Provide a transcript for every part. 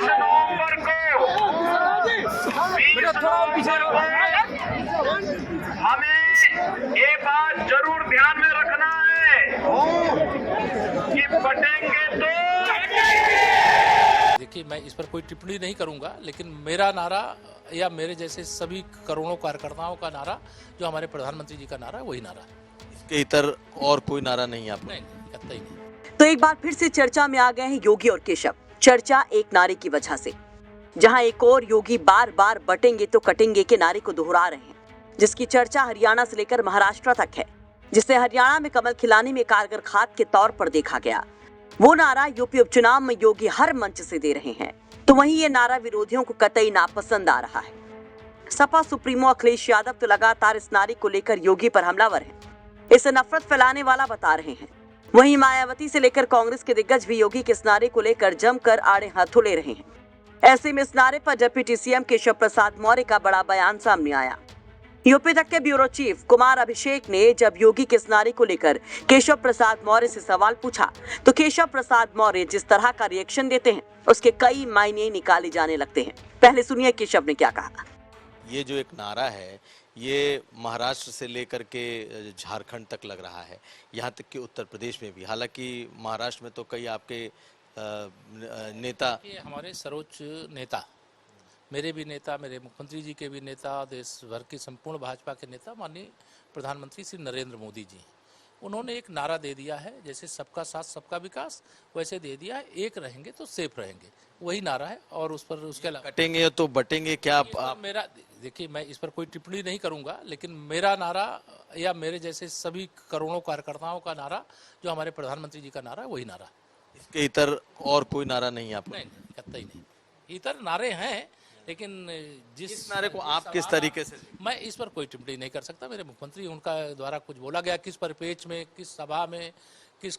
नवंबर को हमें ये बात जरूर ध्यान में रखना है कि बटेंगे तो। देखिए, मैं इस पर कोई टिप्पणी नहीं करूंगा, लेकिन मेरा नारा या मेरे जैसे सभी करोड़ों कार्यकर्ताओं का नारा, जो हमारे प्रधानमंत्री जी का नारा है, वही नारा है। इसके इतर और कोई नारा नहीं है आपका? नहीं, कतई नहीं। तो एक बार फिर से चर्चा में आ गए हैं योगी और केशव। चर्चा एक नारे की वजह से, जहां एक और योगी बार बार बटेंगे तो कटेंगे के नारे को दोहरा रहे हैं, जिसकी चर्चा हरियाणा से लेकर महाराष्ट्र तक है, जिसे हरियाणा में कमल खिलाने में कारगर खाद के तौर पर देखा गया। वो नारा यूपी उपचुनाव में योगी हर मंच से दे रहे हैं, तो वहीं ये नारा विरोधियों को कतई नापसंद आ रहा है। सपा सुप्रीमो अखिलेश यादव तो लगातार इस नारे को लेकर योगी पर हमलावर हैं, इसे नफरत फैलाने वाला बता रहे हैं। वहीं मायावती से लेकर कांग्रेस के दिग्गज भी योगी के इस नारे को लेकर जमकर आड़े हाथों ले रहे हैं। ऐसे में इस नारे पर डिप्टी सीएम केशव प्रसाद मौर्य का बड़ा बयान सामने आया। यूपी तक के ब्यूरो चीफ कुमार अभिषेक ने जब योगी के इस नारे को लेकर केशव प्रसाद मौर्य से सवाल पूछा, तो केशव प्रसाद मौर्य जिस तरह का रिएक्शन देते हैं, उसके कई मायने निकाले जाने लगते हैं। पहले सुनिए केशव ने क्या कहा। ये जो एक नारा है, ये महाराष्ट्र से लेकर के झारखंड तक लग रहा है, यहाँ तक कि उत्तर प्रदेश में भी। हालांकि महाराष्ट्र में तो कई आपके नेता, ये हमारे सर्वोच्च नेता, मेरे भी नेता, मेरे मुख्यमंत्री जी के भी नेता, देश भर की संपूर्ण भाजपा के नेता माननीय प्रधानमंत्री श्री नरेंद्र मोदी जी, उन्होंने एक नारा दे दिया है, जैसे सबका साथ सबका विकास, वैसे दे दिया है, एक रहेंगे तो सेफ रहेंगे, वही नारा है। और उस पर उसके अलावा कटेंगे तो बटेंगे क्या आप? मेरा, देखिए, मैं इस पर कोई टिप्पणी नहीं करूंगा, लेकिन मेरा नारा या मेरे जैसे सभी करोड़ों कार्यकर्ताओं का नारा, जो हमारे प्रधानमंत्री जी का नारा है, वही नारा है। इसके इतर और कोई नारा नहीं है आपका? नहीं, कतई नहीं। इतर नारे हैं, लेकिन इस नारे को आप किस तरीके से? मैं इस पर कोई टिप्पणी नहीं कर सकता। मेरे मुख्यमंत्री, उनका द्वारा कुछ बोला गया, किस परिप्रेक्ष्य में, किस सभा में, किस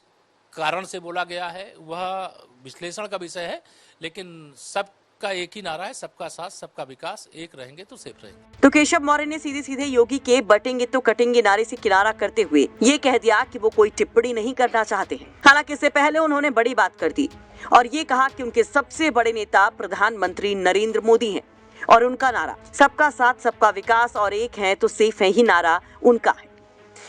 कारण से बोला गया है, वह विश्लेषण का विषय है, लेकिन सबका एक ही नारा है, सबका साथ सबका विकास, एक रहेंगे तो सेफ रहेंगे। तो केशव मौर्य ने सीधे सीधे योगी के बटेंगे तो कटेंगे नारे से किनारा करते हुए ये कह दिया कि वो कोई टिप्पणी नहीं करना चाहते हैं। हालांकि इससे पहले उन्होंने बड़ी बात कर दी और ये कहा कि उनके सबसे बड़े नेता प्रधानमंत्री नरेंद्र मोदी हैं और उनका नारा सबका साथ सबका विकास और एक है तो सेफ है ही नारा उनका है।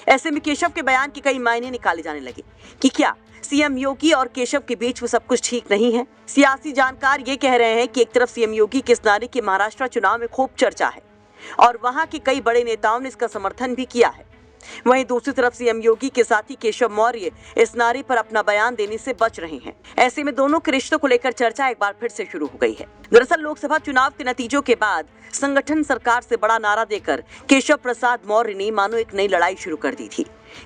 ऐसे में केशव के बयान के कई मायने निकाले जाने लगे कि क्या सीएम योगी और केशव के बीच में सब कुछ ठीक नहीं है। सियासी जानकार ये कह रहे हैं कि एक तरफ सीएम योगी के इस नारे की महाराष्ट्र चुनाव में खूब चर्चा है और वहां के कई बड़े नेताओं ने इसका समर्थन भी किया है, वहीं दूसरी तरफ सीएम योगी के साथी केशव मौर्य इस नारे पर अपना बयान देने से बच रहे हैं। ऐसे में दोनों के रिश्तों को लेकर चर्चा एक बार फिर से शुरू हो गई है। दरअसल लोकसभा चुनाव के नतीजों के बाद संगठन सरकार से बड़ा नारा देकर केशव प्रसाद मौर्य ने मानो एक नई लड़ाई शुरू कर दी थी।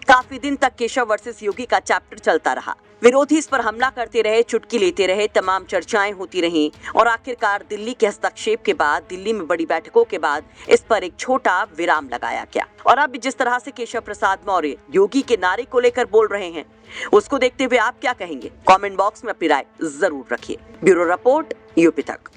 काफी दिन तक केशव वर्सेस योगी का चैप्टर चलता रहा, विरोधी इस पर हमला करते रहे, चुटकी लेते रहे, तमाम चर्चाएं होती रहीं और आखिरकार दिल्ली के हस्तक्षेप के बाद, दिल्ली में बड़ी बैठकों के बाद इस पर एक छोटा विराम लगाया गया। और अब जिस तरह से केशव प्रसाद मौर्य योगी के नारे को लेकर बोल रहे हैं, उसको देखते हुए आप क्या कहेंगे? कमेंट बॉक्स में अपनी राय जरूर रखिए। ब्यूरो रिपोर्ट, यूपी तक।